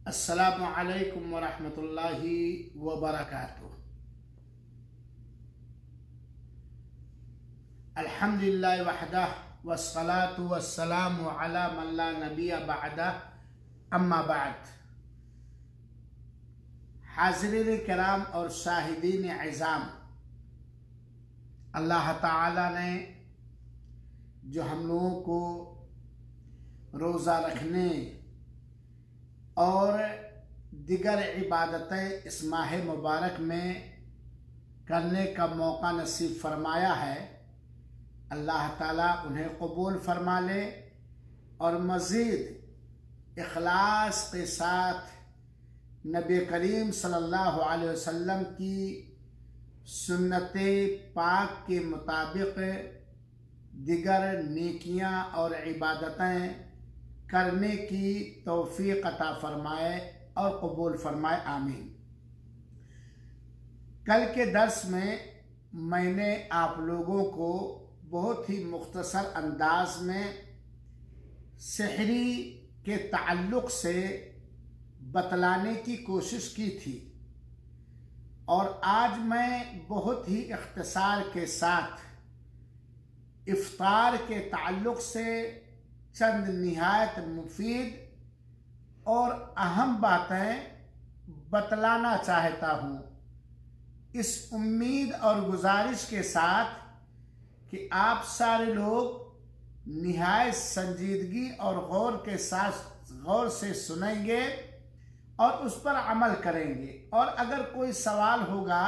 अस्सलामु अलैकुम वरहमतुल्लाहि वबरकातुह। अल्हम्दुलिल्लाहि वहदह वस्सलातु वस्सलामु अला मन ला नबिय्य बअदह, अम्मा बाद। हाज़िरीन किराम और शाहिदीन इज़ाम, अल्लाह ताला ने जो हम लोगों को रोज़ा रखने और दिगर इबादतें इस माह मुबारक में करने का मौका नसीब फरमाया है, अल्लाह ताला उन्हें कबूल फरमा ले और मज़ीद इखलास के साथ नबी करीम सल्लल्लाहु अलैहि वसल्लम की सुन्नते पाक के मुताबिक दिगर नेकियां और इबादतें करने की तौफीक अता फरमाए और कबूल फरमाए, आमीन। कल के दर्स में मैंने आप लोगों को बहुत ही मुख्तसर अंदाज में सहरी के ताल्लुक़ से बतलाने की कोशिश की थी और आज मैं बहुत ही इख्तिसार के साथ इफ्तार के ताल्लुक़ से चंद निहायत मुफीद और अहम बातें बतलाना चाहता हूँ, इस उम्मीद और गुजारिश के साथ कि आप सारे लोग निहायत संजीदगी और गौर से सुनेंगे और उस पर अमल करेंगे। और अगर कोई सवाल होगा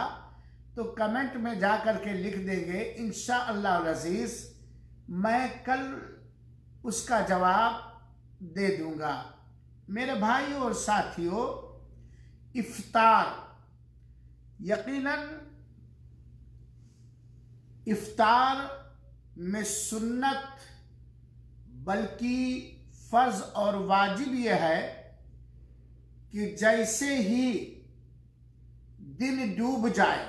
तो कमेंट में जा कर के लिख देंगे, इंशाअल्लाह अज़ीज़ मैं कल उसका जवाब दे दूंगा। मेरे भाइयों और साथियों, इफ्तार यकीनन इफ्तार में सुन्नत बल्कि फर्ज और वाजिब यह है कि जैसे ही दिन डूब जाए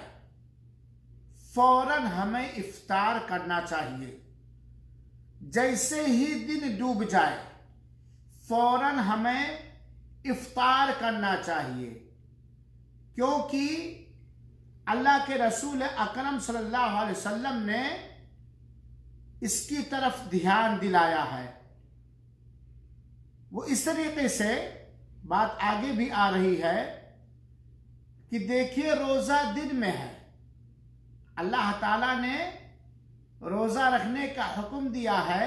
फौरन हमें इफ्तार करना चाहिए। जैसे ही दिन डूब जाए फौरन हमें इफ्तार करना चाहिए, क्योंकि अल्लाह के रसूल अकरम सल्लल्लाहु अलैहि वसल्लम ने इसकी तरफ ध्यान दिलाया है। वो इस तरीके से बात आगे भी आ रही है कि देखिए, रोजा दिन में है, अल्लाह ताला ने रोजा रखने का हुक्म दिया है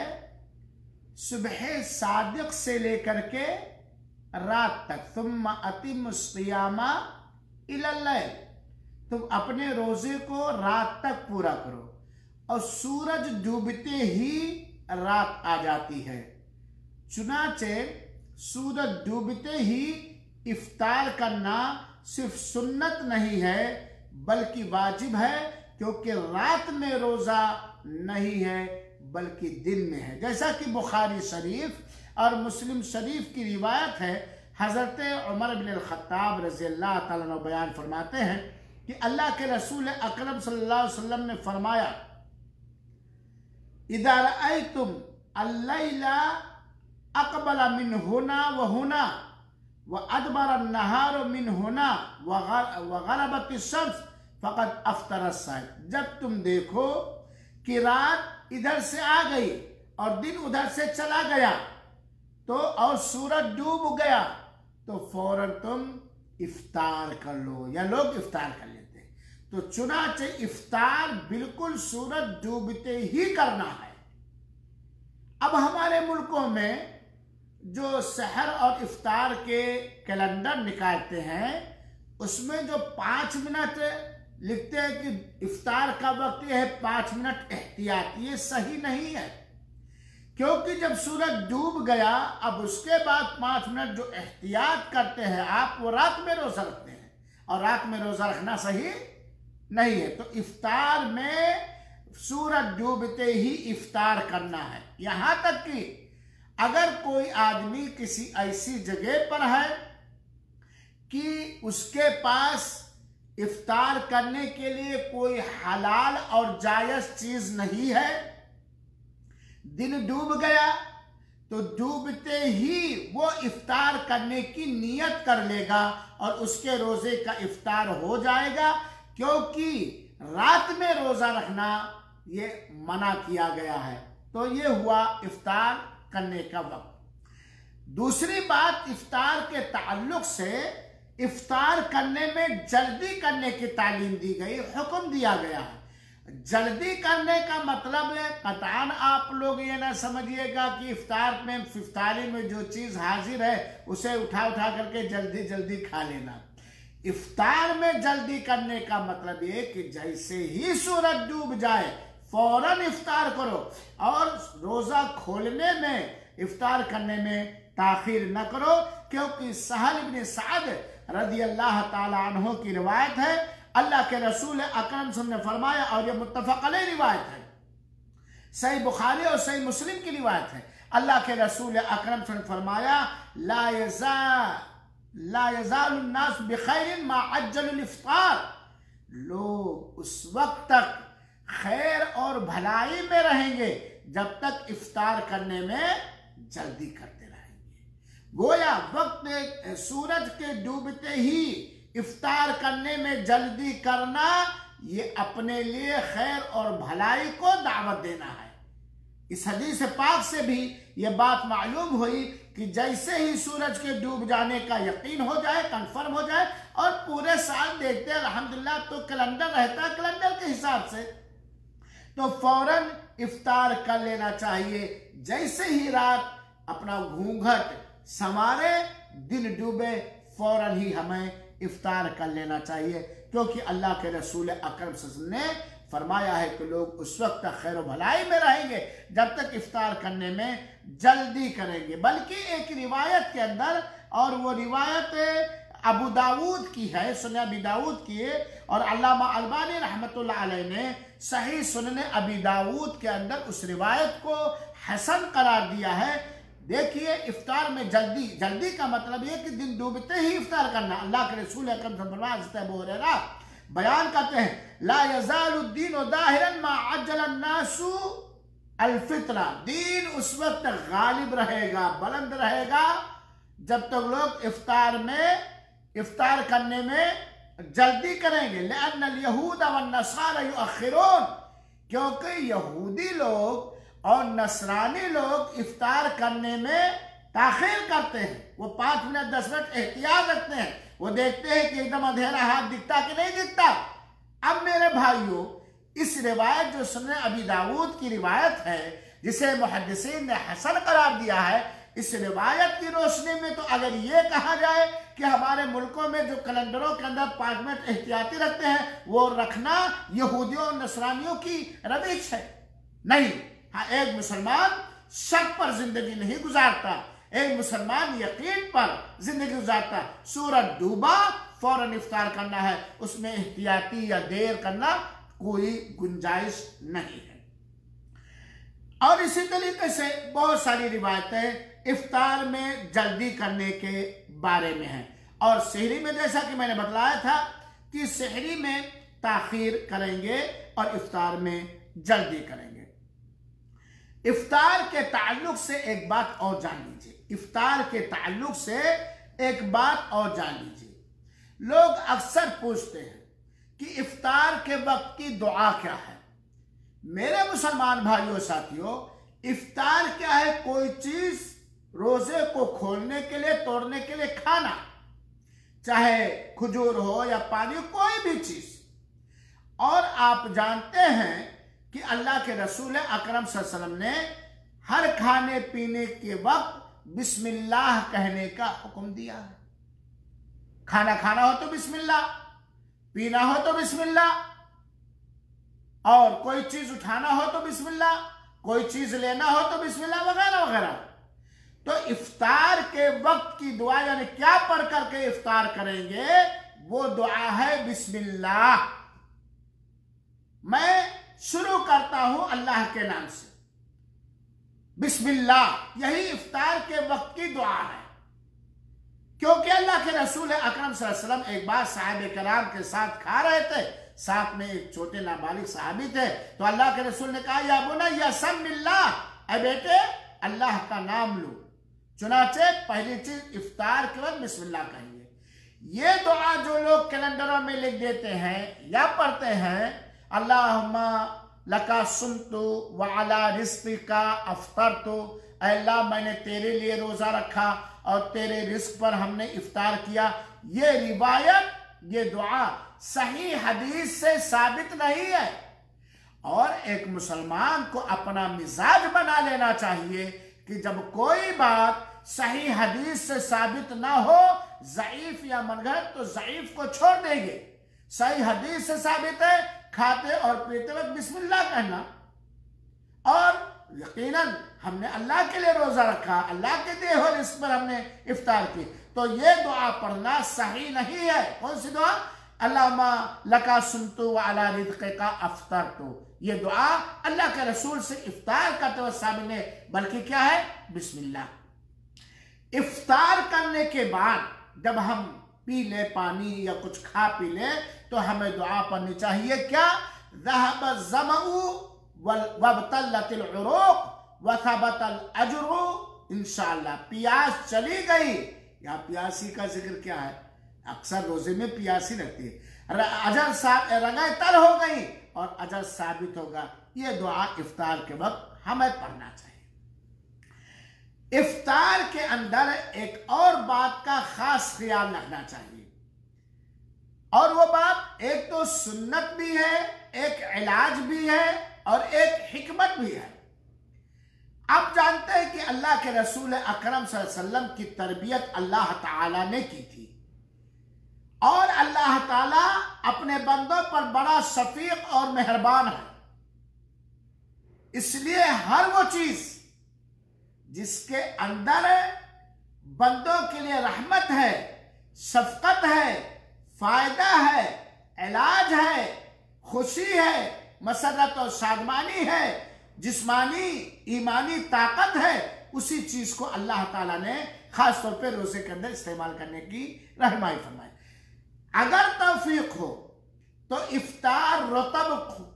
सुबह सादिक से लेकर के रात तक। तुम अतिमुस क़ियामा इलल लैल, तुम अपने रोजे को रात तक पूरा करो और सूरज डूबते ही रात आ जाती है। चुनाचे सूरज डूबते ही इफ्तार करना सिर्फ सुन्नत नहीं है बल्कि वाजिब है, क्योंकि रात में रोजा नहीं है बल्कि दिन में है। जैसा कि बुखारी शरीफ और मुस्लिम शरीफ की रिवायत है, हजरत उमर बिन अल-खत्ताब रज़ियल्लाहु ताला अन्हु बयान फरमाते हैं कि अल्लाह के रसूल अकरम सल्लल्लाहु अलैहि वसल्लम ने फरमाया, इज़ा रअयतुम अल-लैला अक़बला मिन हुना व हुना व अदबरा अन-नहार मिन हुना व ग़रबत अश-शम्स फ़क़द अफ़तरा as-साइम। जब तुम देखो कि रात इधर से आ गई और दिन उधर से चला गया तो और सूरज डूब गया तो फौरन तुम इफ्तार कर लो, या लोग इफ्तार कर लेते हैं। तो चुनाचे इफ्तार बिल्कुल सूरज डूबते ही करना है। अब हमारे मुल्कों में जो सहर और इफ्तार के कैलेंडर निकालते हैं उसमें जो 5 मिनट लिखते हैं कि इफ्तार का वक्त यह है 5 मिनट एहतियात, ये सही नहीं है, क्योंकि जब सूरज डूब गया अब उसके बाद 5 मिनट जो एहतियात करते हैं आप, वो रात में रोजा रखते हैं और रात में रोजा रखना सही नहीं है। तो इफ्तार में सूरज डूबते ही इफ्तार करना है। यहां तक कि अगर कोई आदमी किसी ऐसी जगह पर है कि उसके पास इफ्तार करने के लिए कोई हलाल और जायज चीज नहीं है, दिन डूब गया तो डूबते ही वो इफ्तार करने की नियत कर लेगा और उसके रोजे का इफ्तार हो जाएगा, क्योंकि रात में रोजा रखना ये मना किया गया है। तो ये हुआ इफ्तार करने का वक्त। दूसरी बात, इफ्तार के ताल्लुक से इफ्तार करने में जल्दी करने की तालीम दी गई, हुक्म दिया गया है। जल्दी करने का मतलब है कतान आप लोग ये ना समझिएगा कि इफ्तारी में जो चीज हाजिर है उसे उठा करके जल्दी जल्दी खा लेना। इफ्तार में जल्दी करने का मतलब ये कि जैसे ही सूरज डूब जाए फौरन इफ्तार करो और रोजा खोलने में, इफ्तार करने में ताखीर न करो, क्योंकि सहल इब्न सअद रज़ी अल्लाह ताला अन्हु की रिवायत है, अल्लाह के रसूल अकरम सल्लल्लाहु अलैहि वसल्लम ने फरमाया, और यह मुत्तफक अलैह रिवायत है, सही बुखारी और सही मुस्लिम की रिवायत है, अल्लाह के रसूल अकरम सल्लल्लाहु अलैहि वसल्लम फरमाया, ला यज़ालु अन्नास बिखैरिन मा अज्जलुल इफ्तार, लोग उस वक्त तक खैर और भलाई में रहेंगे जब तक इफ्तार करने में जल्दी करते रहेंगे। गोया वक्त सूरज के डूबते ही इफ्तार करने में जल्दी करना ये अपने लिए खैर और भलाई को दावत देना है। इस हदीस पाक से भी ये बात मालूम हुई कि जैसे ही सूरज के डूब जाने का यकीन हो जाए, कंफर्म हो जाए, और पूरे साल देखते हैं अल्हम्दुलिल्लाह तो कैलेंडर रहता है, कैलेंडर के हिसाब से तो फौरन इफ्तार कर लेना चाहिए। जैसे ही रात अपना घूंघट संवारे, दिन डूबे, फौरन ही हमें इफ्तार कर लेना चाहिए, क्योंकि अल्लाह के रसूल अकरम सल्लल्लाहु अलैहि वसल्लम ने फरमाया है कि लोग उस वक्त तक खैर भलाई में रहेंगे जब तक इफ्तार करने में जल्दी करेंगे। बल्कि एक रिवायत के अंदर, और वो रिवायत अबू दाऊद की है, सुनन अबी दाऊद की है, और अल्लामा अलबानी रहमतुल्लाह अलैह ने सही सुनन अबी दाऊद के अंदर उस रिवायत को हसन करार दिया है। देखिए, इफ्तार में जल्दी का मतलब ये कि दिन डूबते ही इफ्तार करना। अल्लाह के रसूल अकरम सल्लल्लाहु अलैहि वसल्लम बयान करते हैं, ला यज़ालुद्दीन दाहिरन मा अज्जलन नासु अल-फित्रा, दीन उस वक्त गालिब रहेगा, बुलंद रहेगा जब तक लोग इफ्तार करने में जल्दी करेंगे। लिअन्नल यहूद व नसारा युअख्खिरून, क्योंकि यहूदी लोग और नसरानी लोग इफ्तार करने में ताखीर करते हैं। वो 5 मिनट 10 मिनट एहतियात रखते हैं, वो देखते हैं कि एकदम अंधेरा हाथ दिखता कि नहीं दिखता। अब मेरे भाइयों, इस रिवायत जो सुनने अबी दाऊद की रिवायत है, जिसे मुहद्दिसीन ने हसन करार दिया है, इस रिवायत की रोशनी में तो अगर ये कहा जाए कि हमारे मुल्कों में जो कैलेंडरों के अंदर 5 मिनट एहतियाती रखते हैं, वो रखना यहूदियों और नसरानियों की रविश है, नहीं। हाँ, एक मुसलमान शक पर जिंदगी नहीं गुजारता, एक मुसलमान यकीन पर जिंदगी गुजारता। सूरज डूबा, फौरन इफ्तार करना है, उसमें एहतियाती या देर करना कोई गुंजाइश नहीं है। और इसी तरीके से बहुत सारी रिवायतें इफ्तार में जल्दी करने के बारे में हैं। और सहरी में जैसा कि मैंने बतलाया था कि सहरी में ताखीर करेंगे और इफ्तार में जल्दी करेंगे। इफ्तार के ताल्लुक से एक बात और जान लीजिए, इफ्तार के ताल्लुक से एक बात और जान लीजिए। लोग अक्सर पूछते हैं कि इफ्तार के वक्त की दुआ क्या है। मेरे मुसलमान भाइयों साथियों, इफ्तार क्या है? कोई चीज रोजे को खोलने के लिए, तोड़ने के लिए खाना, चाहे खजूर हो या पानी, कोई भी चीज। और आप जानते हैं कि अल्लाह के रसूल अकरम सल्लल्लाहु अलैहि वसल्लम ने हर खाने पीने के वक्त बिस्मिल्लाह कहने का हुक्म दिया है। खाना खाना हो तो बिस्मिल्लाह, पीना हो तो बिस्मिल्लाह, और कोई चीज उठाना हो तो बिस्मिल्लाह, कोई चीज लेना हो तो बिस्मिल्लाह, वगैरह वगैरह। तो इफ्तार के वक्त की दुआ, यानी क्या पढ़ करके इफ्तार करेंगे, वो दुआ है बिस्मिल्लाह। मैं शुरू करता हूं अल्लाह के नाम से, बिस्मिल्लाह। यही इफ्तार के वक्त की दुआ है, क्योंकि अल्लाह के रसूल अकरम सल्लल्लाहु अलैहि वसल्लम एक बार साहबे कराम के साथ खा रहे थे, साथ में एक छोटे नाबालिग साहबी थे। तो अल्लाह के रसूल ने कहा, या बुनैया समिल्लाह, ऐ बेटे अल्लाह का नाम लो। चुनाचे पहली चीज इफ्तार के वक्त बिस्मिल्लाह कहिए। ये दुआ जो लोग कैलेंडरों में लिख देते हैं या पढ़ते हैं, अल्लाहुम्मा लका सुमतु व अला रिज़्क़िका अफ़्तरतु, अल्लाह मैंने तेरे लिए रोजा रखा और तेरे रिस्क पर हमने इफ्तार किया, ये रिवायत, ये दुआ सही हदीस से साबित नहीं है। और एक मुसलमान को अपना मिजाज बना लेना चाहिए कि जब कोई बात सही हदीस से साबित ना हो, ज़ईफ या मनगढ़ंत, तो ज़ईफ को छोड़ देंगे। सही हदीस से साबित है खाते और पीते वक्त बिस्मिल्लाह कहना, और यकीनन हमने अल्लाह के लिए रोजा रखा, अल्लाह के दिए हुए रिस्क पर हमने इफ्तार की, तो ये दुआ पढ़ना सही नहीं है। कौन सी दुआ? अल्लाहुम्मा लका सुमतु व अला रिज़्क़िका अफ़्तरतु, ये दुआ अल्लाह के रसूल से इफ्तार करते हुए साबित नहीं, बल्कि क्या है? बिस्मिल्लाह। इफ्तार करने के बाद जब हम पी ले पानी या कुछ खा पी ले, तो हमें दुआ पढ़नी चाहिए। क्या? ज़हब ज़मउ वबतल्लतिल उरूक़ व थबतल अज्रु इंशाअल्लाह। प्यास चली गई, या प्यासी का जिक्र क्या है? अक्सर रोजे में प्यासी लगती है। अजर रंगाई तर हो गई और अजर साबित होगा। ये दुआ इफ्तार के वक्त हमें पढ़ना चाहिए। इफ्तार के अंदर एक और बात का खास ख्याल रखना चाहिए, और वो बात एक तो सुन्नत भी है, एक इलाज भी है और एक हिकमत भी है। आप जानते हैं कि अल्लाह के रसूल अकरम सल्लल्लाहु अलैहि वसल्लम की तरबियत अल्लाह ताला ने की थी, और अल्लाह ताला अपने बंदों पर बड़ा शफीक और मेहरबान है। इसलिए हर वो चीज जिसके अंदर बंदों के लिए रहमत है, शफकत है, फायदा है, इलाज है, खुशी है, मसरत और शादमानी है, जिस्मानी ईमानी ताकत है, उसी चीज को अल्लाह ताला ने खास तौर पे रोजे के अंदर इस्तेमाल करने की रहनुमाई फरमाई। अगर तौफीक हो तो इफ्तार रतब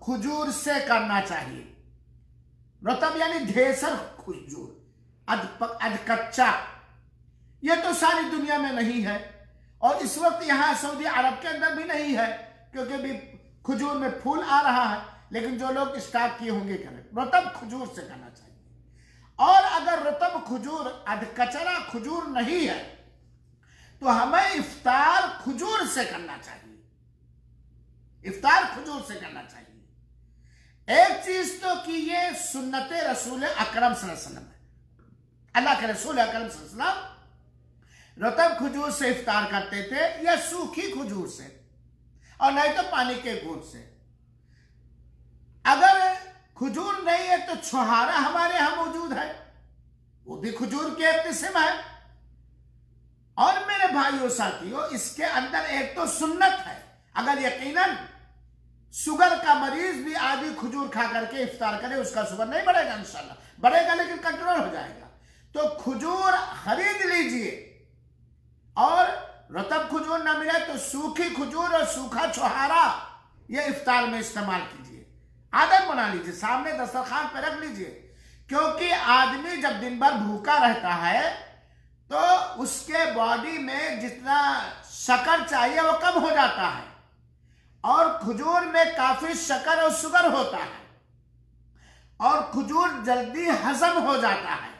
खजूर से करना चाहिए। रतब यानी ढेसर खजूर, अध कच्चा। यह तो सारी दुनिया में नहीं है, और इस वक्त यहां सऊदी अरब के अंदर भी नहीं है, क्योंकि भी खजूर में फूल आ रहा है, लेकिन जो लोग स्टार्ट किए होंगे करें। रतब खजूर से करना चाहिए। और अगर रतब खजूर, अधकचरा खजूर नहीं है, तो हमें इफ्तार खजूर से करना चाहिए। इफ्तार खजूर से करना चाहिए। एक चीज तो कि ये सुन्नत रसूल अकरम सल्लल्लाहु अलैहि वसल्लम है। अल्लाह के रसूल अकरम सल्लल्लाहु अलैहि वसल्लम रतब खजूर से इफ्तार करते थे, या सूखी खजूर से, और नहीं तो पानी के घूंट से। अगर खजूर नहीं है तो छुहारा हमारे यहां मौजूद है, वो भी खजूर की एक किस्म है। और मेरे भाइयों साथियों, इसके अंदर एक तो सुन्नत है। अगर यकीनन शुगर का मरीज भी आधी खजूर खा करके इफ्तार करे, उसका शुगर नहीं बढ़ेगा, इंशाल्लाह बढ़ेगा, लेकिन कंट्रोल हो जाएगा। तो खजूर खरीद लीजिए, और रतब खजूर ना मिले तो सूखी खजूर और सूखा छुहारा ये इफ्तार में इस्तेमाल कीजिए। आदत बना लीजिए, सामने दस्तरखान पर रख लीजिए, क्योंकि आदमी जब दिन भर भूखा रहता है तो उसके बॉडी में जितना शक्कर चाहिए वो कम हो जाता है, और खजूर में काफी शक्कर और शुगर होता है, और खजूर जल्दी हजम हो जाता है,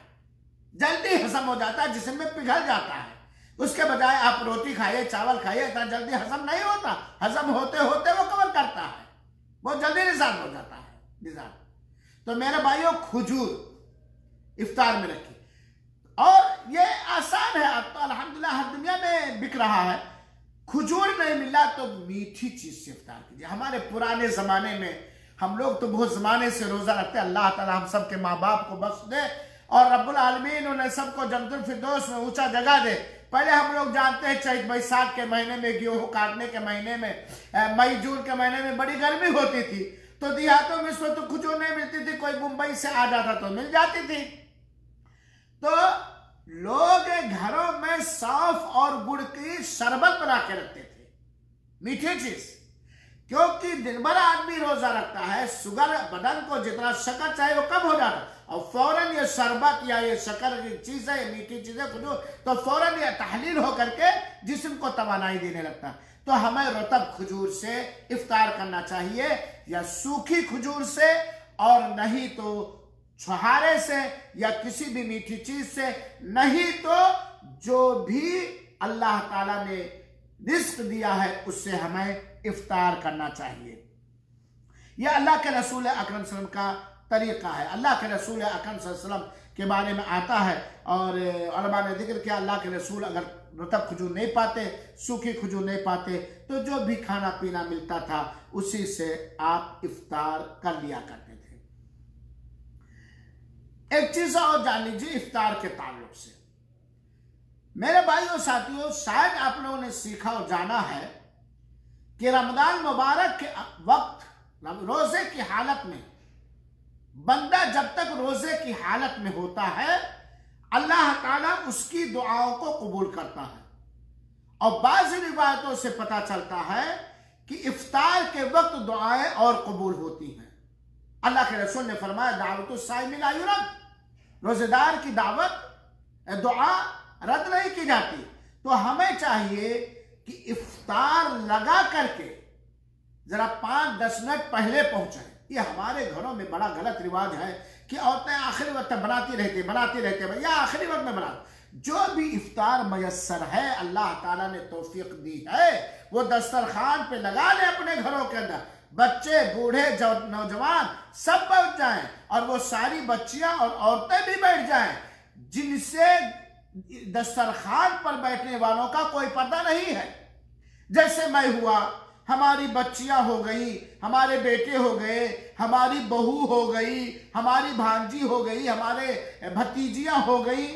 जल्दी हजम हो जाता है, जिसम में पिघल जाता है। उसके बजाय आप रोटी खाइए, चावल खाइए, इतना जल्दी हजम नहीं होता। हजम होते होते वो कवर करता है, बहुत जल्दी निजात हो जाता है, निजात। तो मेरे भाइयों, खजूर इफ्तार में रखिए, और ये आसान है। अब तो अल्हम्दुलिल्लाह हर दुनिया में बिक रहा है। खजूर नहीं मिला तो मीठी चीज से इफ्तार कीजिए। हमारे पुराने जमाने में, हम लोग तो बहुत जमाने से रोजा रखते हैं। अल्लाह ताला हम सब के माँ बाप को बख्श दे, और रब्बुल आलमीन उन्हें सबको जन्नतुल फिरदौस में ऊंचा जगह दे। पहले हम लोग जानते हैं चैत बैसाख के महीने में, गेहूं काटने के महीने में, मई जून के महीने में बड़ी गर्मी होती थी, तो देहातों में इस वक्त तो खजूर नहीं मिलती थी, कोई मुंबई से आ जाता तो मिल जाती थी। तो लोग घरों में सौंफ और गुड़ की शरबत बना के रखते थे, मीठी चीज, क्योंकि दिन भर आदमी रोजा रखता है, शुगर बदन को जितना शक्कर चाहिए वो कम हो जाता, और फौरन ये शरबत या ये शक्कर की चीज़ है, ये मीठी चीज़ें खजूर, तो फौरन ये तहलील होकर के जिस्म को तवानाई देने लगता है। तो हमें रतब खजूर से इफ्तार करना चाहिए या सूखी खजूर से, और नहीं तो छुहारे से या किसी भी मीठी चीज से, नहीं तो जो भी अल्लाह ताला ने रिस्क दिया है उससे हमें इफ्तार करना चाहिए। यह अल्लाह के रसूल अकरम सल्लल्लाहु अलैहि वसल्लम का तरीका है। अल्लाह के रसूल अकरम सल्लल्लाहु अलैहि वसल्लम के बारे में आता है और उलमा ने जिक्र किया, अल्लाह के रसूल अगर रतब खजूर नहीं पाते, सूखी खजूर नहीं पाते, तो जो भी खाना पीना मिलता था उसी से आप इफ्तार कर लिया करते थे। एक चीज और जान लीजिए इफ्तार के ताल्लुक से, मेरे भाइयों साथियों, शायद आप लोगों ने सीखा और जाना है कि रमजान मुबारक के वक्त रोजे की हालत में बंदा जब तक रोजे की हालत में होता है, अल्लाह ताला उसकी दुआओं को कबूल करता है। और बाज़ रिवायतों से पता चलता है कि इफ्तार के वक्त दुआएं और कबूल होती हैं। अल्लाह के रसूल ने फरमाया, दावतुस साइम ला युरद, रोजेदार की दावत दुआ रद्द नहीं की जाती। तो हमें चाहिए कि इफ्तार लगा करके जरा 5-10 मिनट पहले पहुंचे। ये हमारे घरों में बड़ा गलत रिवाज है कि औरतें आखिरी वक्त बनाती रहती भैया आखिरी वक्त में बनाती। जो भी इफ्तार मयस्सर है, अल्लाह ताला ने तौफीक दी है, वो दस्तरखान पे लगा ले अपने घरों के अंदर। बच्चे, बूढ़े, नौजवान सब बैठ जाएं और वो सारी बच्चियां और औरतें भी बैठ जाएं जिनसे दस्तरखान पर बैठने वालों का कोई पर्दा नहीं है। जैसे मैं हुआ, हमारी बच्चियां हो गई, हमारे बेटे हो गए, हमारी बहू हो गई, हमारी भांजी हो गई, हमारे भतीजियां हो गई,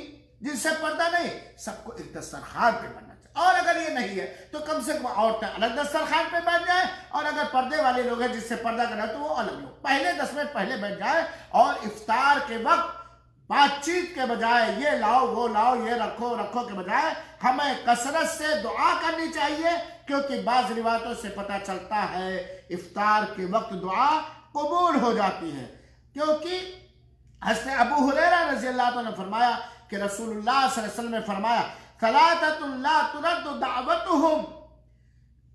जिनसे पर्दा नहीं, सबको एक दस्तरखान पे बैठना चाहिए। और अगर ये नहीं है तो कम से कम औरतें अलग दस्तरखान पे बैठ जाए, और अगर पर्दे वाले लोग हैं जिससे पर्दा करना है तो वो अलग लोग पहले 10 मिनट पहले बैठ जाए। और इफ्तार के वक्त बातचीत के बजाय ये लाओ वो लाओ, ये रखो रखो के बजाय हमें कसरत से दुआ करनी चाहिए, क्योंकि बाज़ रिवायतों से पता चलता है इफ्तार के वक्त दुआ कबूल हो जाती है। क्योंकि हज़रत अबू हुरैरा रज़ी अल्लाह अन्हु ने फरमाया कि रसूलुल्लाह सल्लल्लाहु अलैहि वसल्लम ने फरमाया, सलाततुन ला तुरद्दु दावतुहुम,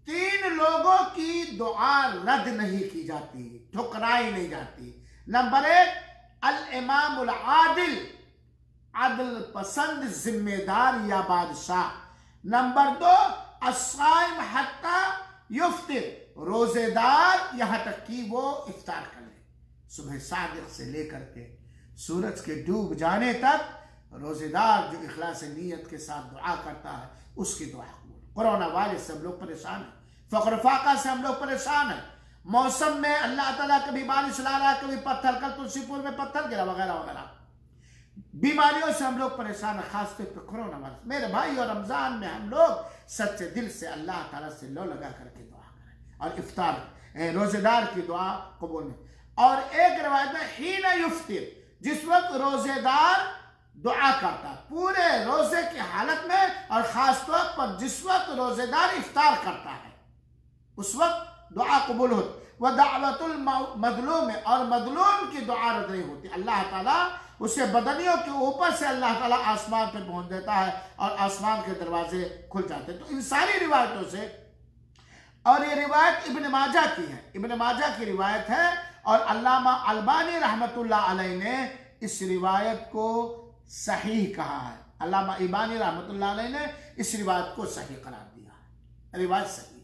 3 लोगों की दुआ रद्द नहीं की जाती, ठुकराई नहीं जाती। नंबर 1 अल इमामुल आदिल, अदल पसंद जिम्मेदार या बादशाह। नंबर 2 अस्साइम हत्ता युफ्तिर, रोजेदार यहां तक कि वो इफ्तार कर ले। सुबह सादिक से लेकर के सूरज के डूब जाने तक रोजेदार जो इखलास नीयत के साथ दुआ करता है उसकी दुआ कबूल। कोरोना वायरस से हम लोग परेशान हैं, फक्र फाका से हम लोग परेशान हैं, मौसम में अल्लाह ताला कभी बारिश ला रहा है, कभी पत्थर, कल तुलसीपुर में पत्थर गिरा वगैरह वगैरह, बीमारियों से हम लोग परेशान है, खासतौर पर कोरोना वायरस। मेरे भाई, और रमजान में हम लोग सच्चे दिल से अल्लाह ताला से लो लगा करके दुआ करें और इफ्तार रोजेदार की दुआ कबूल में। और एक रिवायत में हीना युफ्तिर, जिस वक्त रोजेदार दुआ करता पूरे रोजे की हालत में, और खासतौर पर जिस वक्त रोजेदार इफ्तार करता है उस वक्त दुआ कबूल होती। वह दावतुल मजलूम है, और मजलूम की दुआ रद्द नहीं होती। अल्लाह ताला उसे बदनियों के ऊपर से अल्लाह ताला आसमान पे पहुंच देता है और आसमान के दरवाजे खुल जाते हैं। तो इन सारी रिवायतों से, और ये रिवायत इब्न माजा की है, इब्न माजा की रिवायत है, और अल्लामा अलबानी रहमतुल्लाह अलैह ने इस रिवायत को सही कहा है। अल्लामा अलबानी रहमतुल्लाह अलैह ने इस रिवायत को सही करार दिया है, रिवायत सही।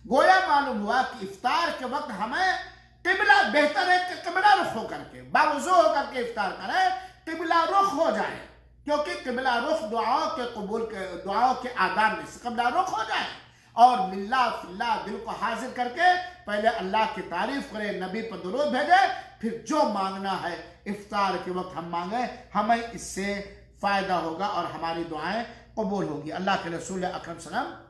गोया मालूम हुआ कि इफ्तार के वक्त हमें किबला बेहतर है कि किबला रुख होकर के, बावजूद होकर के इफ्तार करें, किबला रुख हो जाए, क्योंकि किबला रुख दुआओं के कबूल के, दुआओं के आदाब में से किबला रुख हो जाए, और लिल्लाह फिल्लाह दिल को हाजिर करके पहले अल्लाह की तारीफ करें, नबी पर दुरूद भेजे, फिर जो मांगना है इफ्तार के वक्त हम मांगे, हमें इससे फायदा होगा और हमारी दुआएं कबूल होगी। अल्लाह के रसूल अकरम सल्लल्लाहु अलैहि वसल्लम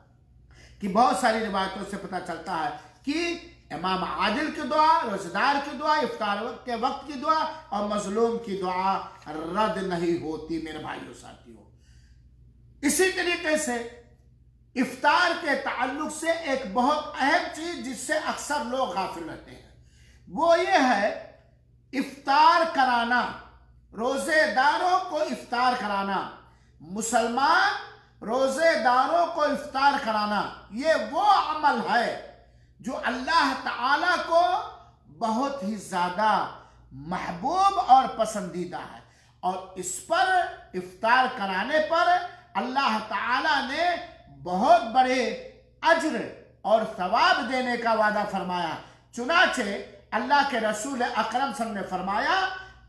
की बहुत सारी रिवायतों से पता चलता है कि इमाम आदिल की दुआ, रोजेदार की दुआ, इफ्तार के वक्त की दुआ और मजलूम की दुआ रद्द नहीं होती। मेरे भाइयों साथियों, इसी तरीके से इफ्तार के ताल्लुक से एक बहुत अहम चीज जिससे अक्सर लोग गाफिल रहते हैं, वो ये है इफ्तार कराना रोजेदारों को इफ्तार कराना, मुसलमान रोजेदारों को इफ्तार कराना, ये वो अमल है जो अल्लाह ताला को बहुत ही ज्यादा महबूब और पसंदीदा है। और इस पर इफ्तार कराने पर अल्लाह ताला ने बहुत बड़े अज्र और सवाब देने का वादा फरमाया। चुनाचे अल्लाह के रसूल अकरम सल्लल्लाहु अलैहि वसल्लम ने फरमाया,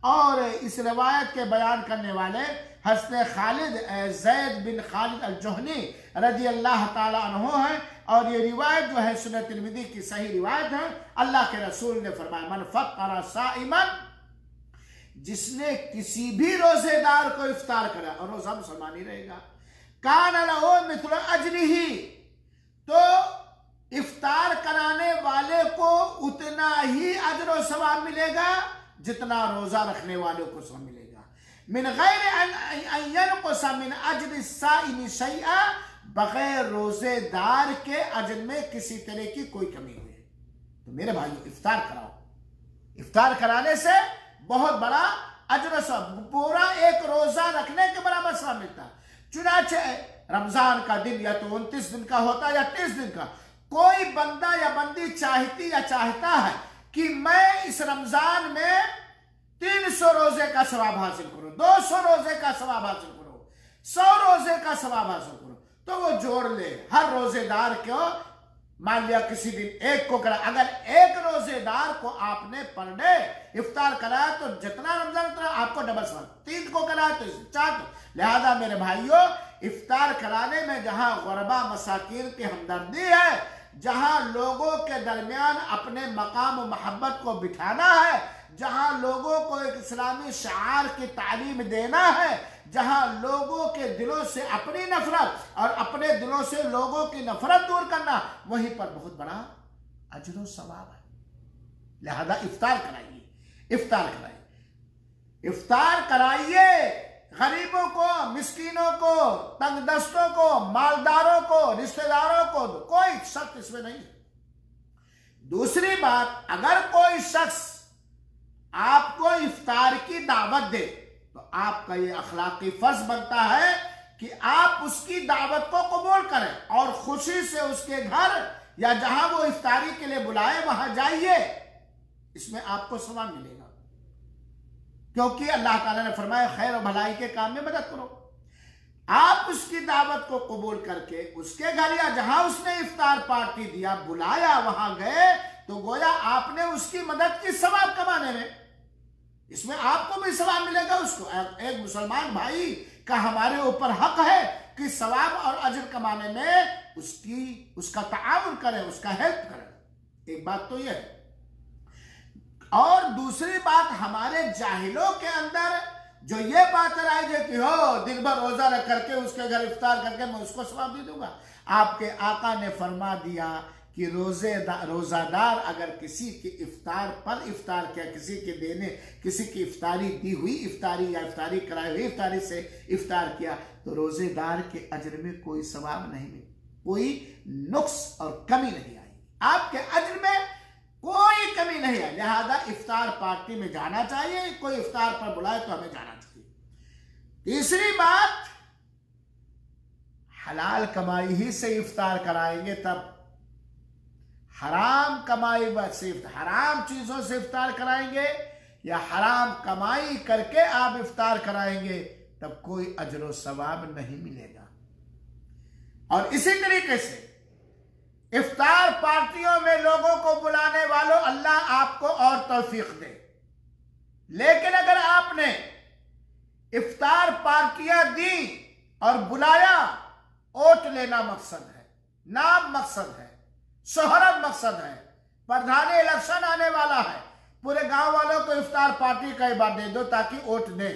और इस रिवायत के बयान करने वाले हज़रत खालिद ज़ैद बिन खालिद अल-जुहनी रज़ी अल्लाह ताला अन्हु हैं, और ये रिवायत जो है सुनन तिरमिज़ी की सही रिवायत है। अल्लाह के रसूल ने फरमाया, मन फ़त्तरा साइमन, जिसने किसी भी रोजेदार को इफ्तार करा, और रोजा मुसलमान ही रहेगा, कान लहू मिस्लु अजरिही, तो इफ्तार कराने वाले को उतना ही अजर और सवाब मिलेगा जितना रोजा रखने वाले को सब मिलेगा। मिन गैर अन यनक़ुस मिन अज्रि साइम शैआ, बगैर रोजेदार के अजर में किसी तरह की कोई कमी हुई। तो मेरे भाइयों, इफ्तार कराओ। इफ्तार कराने से बहुत बड़ा अजर सब, पूरा एक रोजा रखने के बराबर सब मिलता है। चुनाचे रमजान का दिन या तो 29 दिन का होता है या 30 दिन का, कोई बंदा या बंदी चाहती या चाहता है कि मैं इस रमजान में 300 रोजे का सवाब हासिल करूं, 200 रोजे का सवाब हासिल करूं, 100 रोजे का सवाब हासिल करूं, तो वो जोड़ ले। हर रोजेदार को मान लिया किसी दिन एक को करा, अगर एक रोजेदार को आपने पर डे इफ्तार कराया तो जितना रमजान उतना आपको डबल सवाब, 3 को कराया तो 4। लिहाजा मेरे भाइयों, इफ्तार कराने में जहां गुरबा मसाकीन की हमदर्दी है, जहां लोगों के दरमियान अपने मकाम और मोहब्बत को बिठाना है, जहां लोगों को एक इस्लामी शार की तालीम देना है, जहां लोगों के दिलों से अपनी नफरत और अपने दिलों से लोगों की नफरत दूर करना, वहीं पर बहुत बड़ा अजर सवाब है। लिहाजा इफ्तार कराइए, इफ्तार कराइए, इफ्तार कराइए। गरीबों को, मिस्कीनों को, तंगदस्तों को, मालदारों को, रिश्तेदारों को, कोई शर्त इसमें नहीं है। दूसरी बात, अगर कोई शख्स आपको इफ्तार की दावत दे तो आपका ये अखलाकी फर्ज बनता है कि आप उसकी दावत को कबूल करें और खुशी से उसके घर या जहां वो इफ्तारी के लिए बुलाए वहां जाइए। इसमें आपको सवाब मिलेगा, क्योंकि अल्लाह ताला ने फरमाया खैर और भलाई के काम में मदद करो। आप उसकी दावत को कबूल करके उसके घर या जहां उसने इफ्तार पार्टी दिया बुलाया वहां गए, तो गोया आपने उसकी मदद की सवाब कमाने में, इसमें आपको भी सवाब मिलेगा। उसको एक मुसलमान भाई का हमारे ऊपर हक है कि सवाब और अजर कमाने में उसका ताआवुन करें, उसका हेल्प करें। एक बात तो यह है। और दूसरी बात, हमारे जाहिलों के अंदर जो ये बात आई है कि हो दिन भर रोजा रख करके उसके घर इफ्तार करके मैं उसको सवाब दे दूंगा। आपके आका ने फरमा दिया कि रोजादार अगर किसी के इफ्तार पर इफ्तार किया, किसी की इफ्तारी दी हुई इफ्तारी या इफ्तारी कराई हुई इफ्तारी से इफ्तार किया, तो रोजेदार के अजर में कोई सवाब नहीं मिले, कोई नुक्स और कमी नहीं आई, आपके अजर में कोई कमी नहीं है। लिहाजा इफ्तार पार्टी में जाना चाहिए, कोई इफ्तार पर बुलाए तो हमें जाना चाहिए। तीसरी बात, हलाल कमाई ही से इफ्तार कराएंगे तब, हराम कमाई से, हराम चीजों से इफ्तार कराएंगे या हराम कमाई करके आप इफ्तार कराएंगे, तब कोई अजर व सवाब नहीं मिलेगा। और इसी तरीके से इफ्तार पार्टियों में लोगों को बुलाने वालों, अल्लाह आपको और तौफीक दे। लेकिन अगर आपने इफ्तार पार्टियां दी और बुलाया, वोट लेना मकसद है, नाम मकसद है, शोहरत मकसद है, प्रधानी इलेक्शन आने वाला है, पूरे गांव वालों को इफ्तार पार्टी कई बार दे दो ताकि वोट दे,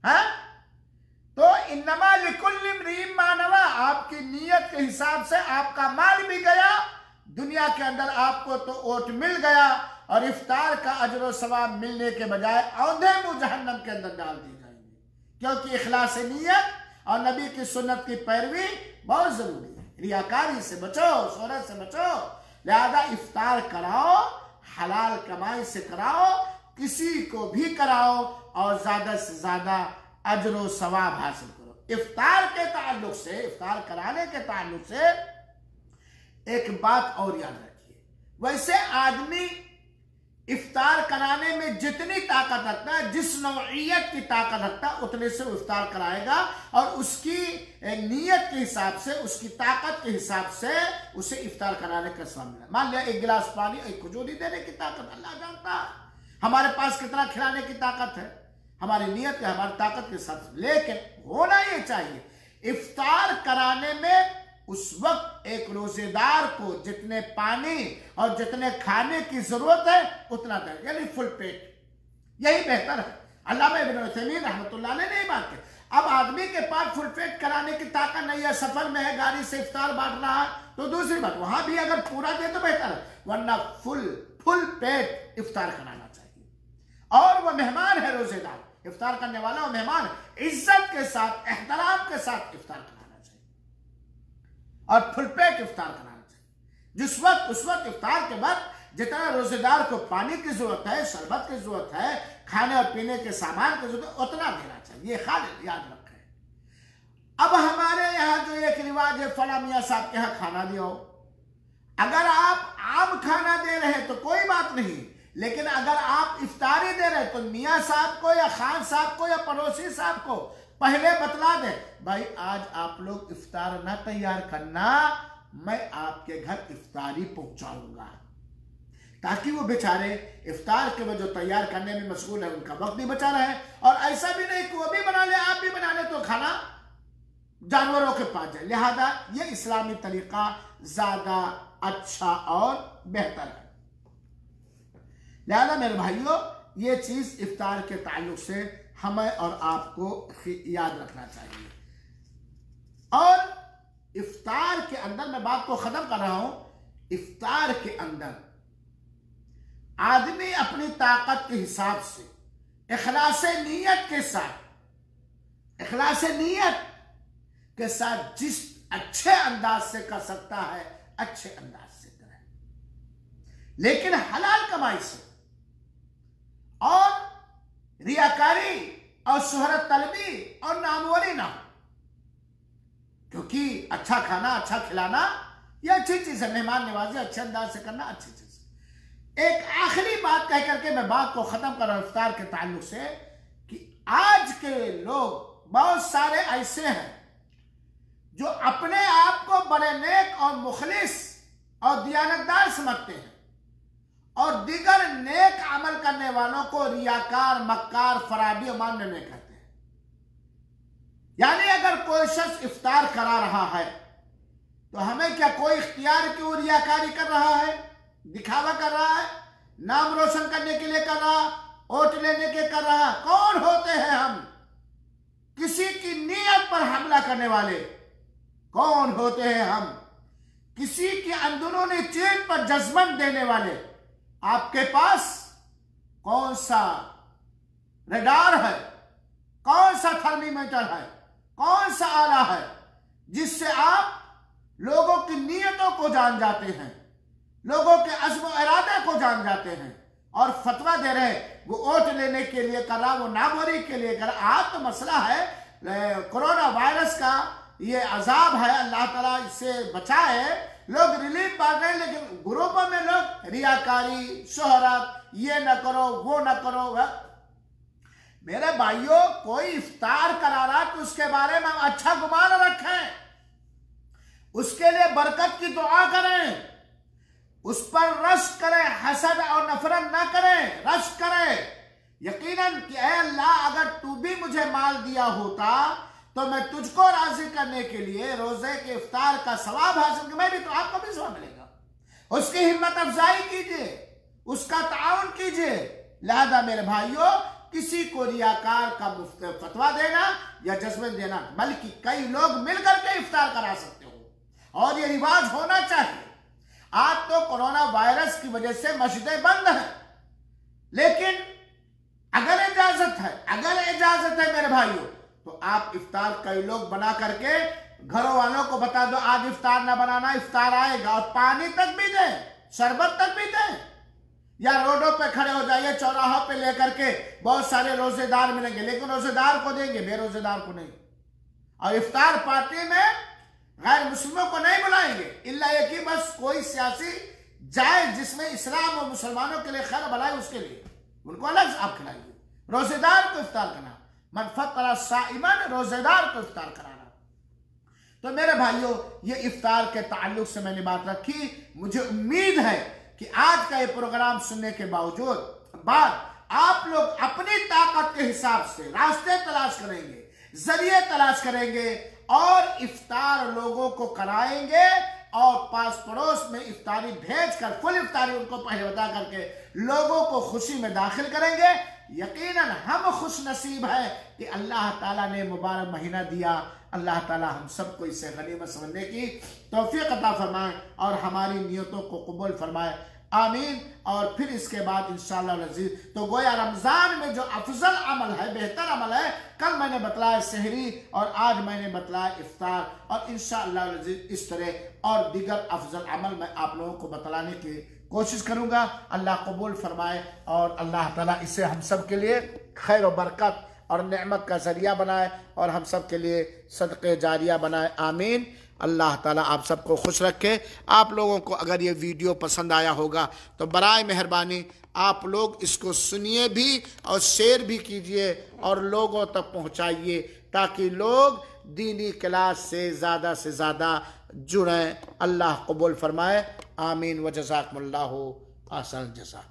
है? तो इन्नमा लिकुल्लि इम्रिइन मा नवा, आपकी नीयत के हिसाब से आपका माल भी गया दुनिया के अंदर, आपको तो वोट मिल गया और इफ्तार का अजर व सवाब मिलने के बजाय औंधे मुंह जहन्नम के अंदर डाल दी जाएंगे। क्योंकि इखलास नीयत और नबी की सुन्नत की पैरवी बहुत जरूरी है। रियाकारी से बचो, शोहरत से बचो। लिहाजा इफ्तार कराओ, हलाल कमाई से कराओ, किसी को भी कराओ, और ज्यादा से ज्यादा अजर व सवाब हासिल करो। इफ्तार के ताल्लुक से, इफ्तार कराने के ताल्लुक से एक बात और याद रखिए, वैसे आदमी इफ्तार कराने में जितनी ताकत रखता है, जिस नौइयत की ताकत रखता है, उतने से वो इफ्तार कराएगा और उसकी नीयत के हिसाब से, उसकी ताकत के हिसाब से उसे इफ्तार कराने का सवाब मिला। मान लिया एक गिलास पानी, एक खजूरी देने की ताकत अल्लाह जानता है, हमारे पास कितना खिलाने की ताकत है, हमारी नीयत है, हमारी ताकत के साथ। लेकिन होना ये चाहिए इफ्तार कराने में उस वक्त एक रोजेदार को जितने पानी और जितने खाने की जरूरत है उतना दें, यानी फुल पेट, यही बेहतर है। अल्लामा इब्न उथैमीन रहमतुल्लाह अलैह नहीं मानते। अब आदमी के पास फुल पेट कराने की ताकत नहीं है, सफर में है, गाड़ी से इफ्तार बांट रहा है, तो दूसरी बात, वहां भी अगर पूरा दे तो बेहतर है, वरना फुल पेट इफ्तार कराना चाहिए। और वह मेहमान है, रोजेदार इफ्तार करने वाला वो मेहमान, इज्जत के साथ, एहतराम के साथ इफ्तार कराना चाहिए और फुल पेट इफ्तार कराना चाहिए। जिस वक्त उस वक्त इफ्तार के बाद जितना रोजेदार को पानी की जरूरत है, शरबत की जरूरत है, खाने और पीने के सामान की जरूरत है, उतना देना चाहिए। ये खाली याद रखें। अब हमारे यहाँ जो एक रिवाज है, फला मियाँ साहब के यहाँ खाना दियो, अगर आप आम खाना दे रहे हैं तो कोई बात नहीं, लेकिन अगर आप इफ्तारी दे रहे हैं तो मियाँ साहब को या खान साहब को या पड़ोसी साहब को पहले बतला दे, भाई आज आप लोग इफ्तार ना तैयार करना, मैं आपके घर इफ्तारी पहुंचाऊंगा, ताकि वो बेचारे इफ्तार के वजह तैयार करने में मशगूल है, उनका वक्त भी बचा रहे। और ऐसा भी नहीं कि वो भी बना ले आप भी बना ले तो खाना जानवरों के पास जाए। लिहाजा ये इस्लामी तरीका ज्यादा अच्छा और बेहतर है। लिहाजा मेरे भाइयों, ये चीज इफ्तार के ताल्लुक से हमें और आपको याद रखना चाहिए। और इफ्तार के अंदर, मैं बात को खत्म कर रहा हूं, इफ्तार के अंदर आदमी अपनी ताकत के हिसाब से इखलास नीयत के साथ, इखलास नीयत के साथ जिस अच्छे अंदाज से कर सकता है, अच्छे अंदाज से करे, लेकिन हलाल कमाई से, और रियाकारी और शोहरत तलबी और नामवरी ना हो। क्योंकि अच्छा खाना, अच्छा खिलाना यह अच्छी चीज है, मेहमान नवाजी अच्छे अंदाज से करना अच्छी चीज है। एक आखिरी बात कह करके मैं बात को खत्म कर रहा हूं इफ्तार के ताल्लुक से, कि आज के लोग बहुत सारे ऐसे हैं जो अपने आप को बड़े नेक और मुखलिस और दियानतदार समझते हैं, और दीगर नेक अमल करने वालों को रियाकार, मक्कार, फराबी और मानने नहीं कहते हैं। यानी अगर कोई शख्स इफ्तार करा रहा है तो हमें क्या कोई इख्तियार की वो रियाकारी कर रहा है, दिखावा कर रहा है, नाम रोशन करने के लिए कर रहा, वोट लेने के कर रहा? कौन होते हैं हम किसी की नीयत पर हमला करने वाले? कौन होते हैं हम किसी की अंदरूनी चीज पर जज्बन देने वाले? आपके पास कौन सा रडार है, कौन सा थर्मीमीटर है, कौन सा आला है जिससे आप लोगों की नीयतों को जान जाते हैं, लोगों के अज़्म व इरादे को जान जाते हैं, और फतवा दे रहे हैं वो वोट लेने के लिए कर रहा, वो नामवरी के लिए कर रहा। आज तो मसला है कोरोना वायरस का, ये अजाब है, अल्लाह ताला इससे बचाए। लोग रिलीफ बांट रहे हैं, लेकिन ग्रुपों में लोग रियाकारी, शोहरत, ये न करो वो न करो। मेरे भाइयों, कोई इफ्तार करा रहा तो उसके बारे में अच्छा गुमान रखें, उसके लिए बरकत की दुआ करें, उस पर रश्क करें, हसद और नफरत ना करें, रश्क करें यकीनन कि ऐ अल्लाह, अगर तू भी मुझे माल दिया होता तो मैं तुझको राजी करने के लिए रोजे के इफ्तार का सवाब हासिल कर, मैं भी तो आपको भी सवाब मिलेगा। उसकी हिम्मत अफजाई कीजिए, उसका ताउन कीजिए। लिहाजा मेरे भाइयों, किसी को रियाकार का मुफ्त फतवा देना या जज्बे देना, बल्कि कई लोग मिलकर के इफ्तार करा सकते हो, और ये रिवाज होना चाहिए। आज तो कोरोना वायरस की वजह से मस्जिदें बंद हैं, लेकिन अगर इजाजत है मेरे भाइयों, तो आप इफ्तार कई लोग बना करके घरों वालों को बता दो आज इफ्तार ना बनाना, इफ्तार आएगा, और पानी तक भी दें, शरबत तक भी दें। या रोडों पे खड़े हो जाइए, चौराहों पे लेकर के बहुत सारे रोजेदार मिलेंगे, लेकिन रोजेदार को देंगे, बेरोजेदार को नहीं। और इफ्तार पार्टी में गैर मुस्लिमों को नहीं बुलाएंगे, इल्ला ये कि बस कोई सियासी जाए जिसमें इस्लाम और मुसलमानों के लिए खैर भलाई, उसके लिए उनको अलग आप खिलाइए। रोजेदार को इफ्तार करना, मन फतरा साइमन, रोजेदार को इफ्तार कराना। तो मेरे भाइयों, ये इफ्तार के ताल्लुक से मैंने बात रखी। मुझे उम्मीद है कि आज का ये प्रोग्राम सुनने के बाद आप लोग अपनी ताकत के हिसाब से रास्ते तलाश करेंगे, जरिए तलाश करेंगे और इफ्तार लोगों को कराएंगे और पास पड़ोस में इफ्तारी भेजकर, फुल इफ्तारी उनको पहले बता करके लोगों को खुशी में दाखिल करेंगे। यकीनन हम खुश नसीब है कि अल्लाह ताला ने मुबारक महीना दिया। अल्लाह ताला हम सबको इसे गनीमत समझने की तौफीक अता फरमाए और हमारी नियतों को कबूल फरमाए, आमीन। और फिर इसके बाद इंशाअल्लाह अज़ीज़, तो गोया रमज़ान में जो अफजल अमल है, बेहतर अमल है, कल मैंने बतलाया सहरी और आज मैंने बतलाया इफ्तार, और इंशाअल्लाह अज़ीज़ इस तरह और दीगर अफजल अमल मैं आप लोगों को बतलाने की कोशिश करूँगा। अल्लाह कबूल फरमाए और अल्लाह ताला इसे हम सब के लिए खैर और बरकत और नेमत का जरिया बनाए और हम सब के लिए सदक़े जारिया बनाए, आमीन। अल्लाह ताला आप सबको खुश रखे। आप लोगों को अगर ये वीडियो पसंद आया होगा तो बराए मेहरबानी आप लोग इसको सुनिए भी और शेयर भी कीजिए और लोगों तक पहुंचाइए, ताकि लोग दीनी क्लास से ज़्यादा जुड़ें। अल्लाह कबूल फरमाए, आमीन। व जज़ाकुमुल्लाहु अहसन जज़ा।